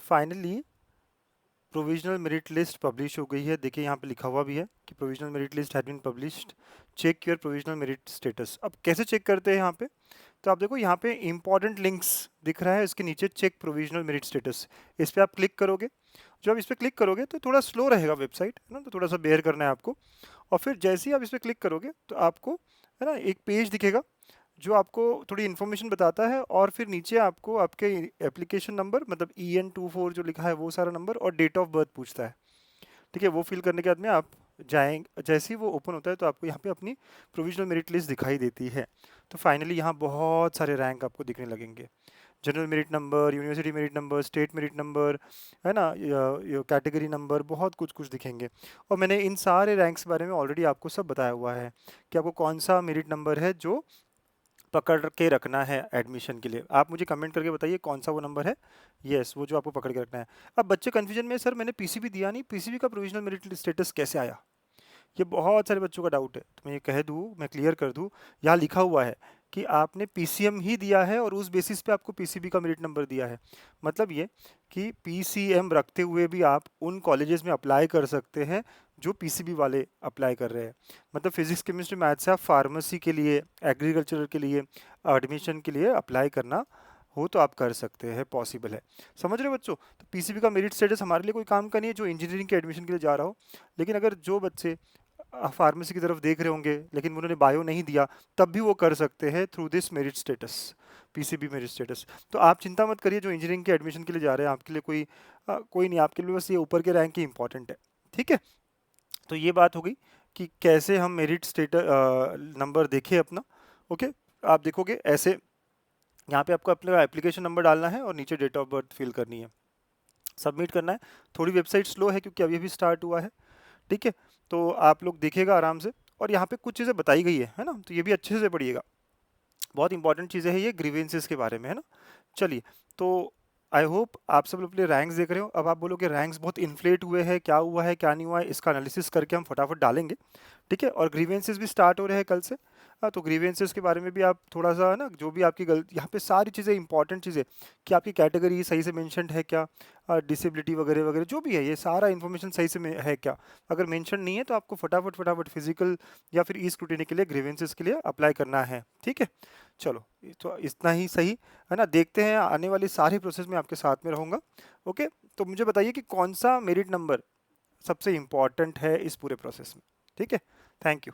Finally provisional merit list publish हो गई है। देखिए यहाँ पे लिखा हुआ भी है कि provisional merit list has been published, check your provisional merit status. अब कैसे चेक करते हैं यहाँ पे? तो आप देखो यहाँ पे इंपॉर्टेंट लिंक्स दिख रहा है, इसके नीचे चेक प्रोविजनल मेरिट स्टेटस, इस पर आप क्लिक करोगे। जब आप इस पर क्लिक करोगे तो थोड़ा स्लो रहेगा वेबसाइट, है ना, तो थोड़ा सा बेयर करना है आपको। और फिर जैसे ही आप इस पर क्लिक करोगे तो आपको, है ना, एक पेज दिखेगा जो आपको थोड़ी इन्फॉर्मेशन बताता है, और फिर नीचे आपको आपके एप्लीकेशन नंबर, मतलब EN24 जो लिखा है वो सारा नंबर, और डेट ऑफ बर्थ पूछता है। ठीक है, वो फिल करने के बाद में आप जाएंगे, जैसे ही वो ओपन होता है तो आपको यहाँ पे अपनी प्रोविजनल मेरिट लिस्ट दिखाई देती है। तो फाइनली यहाँ बहुत सारे रैंक आपको दिखने लगेंगे। General merit number, university merit number, state merit number, है ना, कैटेगरी नंबर, बहुत कुछ कुछ दिखेंगे। और मैंने इन सारे रैंक्स के बारे में ऑलरेडी आपको सब बताया हुआ है कि आपको कौन सा मेरिट नंबर है जो पकड़ के रखना है एडमिशन के लिए। आप मुझे कमेंट करके बताइए कौन सा वो नंबर है। यस, वो जो आपको पकड़ के रखना है। अब बच्चे कन्फ्यूजन में, सर मैंने पीसीबी दिया नहीं, पीसीबी का प्रोविजनल मेरिट स्टेटस कैसे आया? ये बहुत सारे बच्चों का डाउट है, तो मैं ये कह दूँ, मैं क्लियर कर दूँ। यहाँ लिखा हुआ है कि आपने पीसीएम ही दिया है और उस बेसिस पे आपको पीसीबी का मेरिट नंबर दिया है। मतलब ये कि पीसीएम रखते हुए भी आप उन कॉलेजेस में अप्लाई कर सकते हैं जो पीसीबी वाले अप्लाई कर रहे हैं। मतलब फिजिक्स, केमिस्ट्री, मैथ्स से आप फार्मेसी के लिए, एग्रीकल्चर के लिए एडमिशन के लिए अप्लाई करना हो तो आप कर सकते हैं, पॉसिबल है। समझ रहे हो बच्चों? तो पीसीबी का मेरिट स्टेटस हमारे लिए कोई काम का नहीं है जो इंजीनियरिंग के एडमिशन के लिए जा रहा हो। लेकिन अगर जो बच्चे फार्मेसी की तरफ देख रहे होंगे लेकिन उन्होंने बायो नहीं दिया, तब भी वो कर सकते हैं through this merit status, PCB merit status. तो आप चिंता मत करिए, जो इंजीनियरिंग के एडमिशन के लिए जा रहे हैं आपके लिए कोई नहीं, आपके लिए बस ये ऊपर के रैंक ही इंपॉर्टेंट है। ठीक है, तो ये बात हो गई कि कैसे हम मेरिट स्टेटस नंबर देखें अपना। ओके, आप देखोगे ऐसे, यहाँ पे आपको अपना एप्लीकेशन नंबर डालना है और नीचे डेट ऑफ बर्थ फिल करनी है, सबमिट करना है। थोड़ी वेबसाइट स्लो है क्योंकि अभी अभी स्टार्ट हुआ है। ठीक है, तो आप लोग देखिएगा आराम से, और यहाँ पे कुछ चीज़ें बताई गई है ना, तो ये भी अच्छे से पढ़िएगा। बहुत इंपॉर्टेंट चीज़ें हैं ये ग्रीवेंसेस के बारे में, है ना। चलिए, तो आई होप आप सब लोग अपने रैंक्स देख रहे हो। अब आप बोलोगे रैंक्स बहुत इन्फ्लेट हुए हैं, क्या हुआ है क्या नहीं हुआ है, इसका एनालिसिस करके हम फटाफट डालेंगे। ठीक है, और ग्रीवेंसेस भी स्टार्ट हो रहे हैं कल से। हाँ, तो ग्रीवेंसेस के बारे में भी आप थोड़ा सा, है ना, जो भी आपकी गलती, यहाँ पे सारी चीज़ें इंपॉर्टेंट चीज़ें, कि आपकी कैटेगरी सही से मेंशन है क्या, डिसेबिलिटी वगैरह वगैरह जो भी है, ये सारा इन्फॉर्मेशन सही से है क्या। अगर मेंशन नहीं है तो आपको फटाफट फटाफट फिजिकल या फिर ई स्क्रूटिनी के लिए, ग्रीवेंसेस के लिए अप्लाई करना है। ठीक है, चलो, तो इतना ही सही है ना। देखते हैं, आने वाली सारी प्रोसेस में आपके साथ में रहूँगा। ओके, तो मुझे बताइए कि कौन सा मेरिट नंबर सबसे इम्पॉर्टेंट है इस पूरे प्रोसेस में। ठीक है, थैंक यू।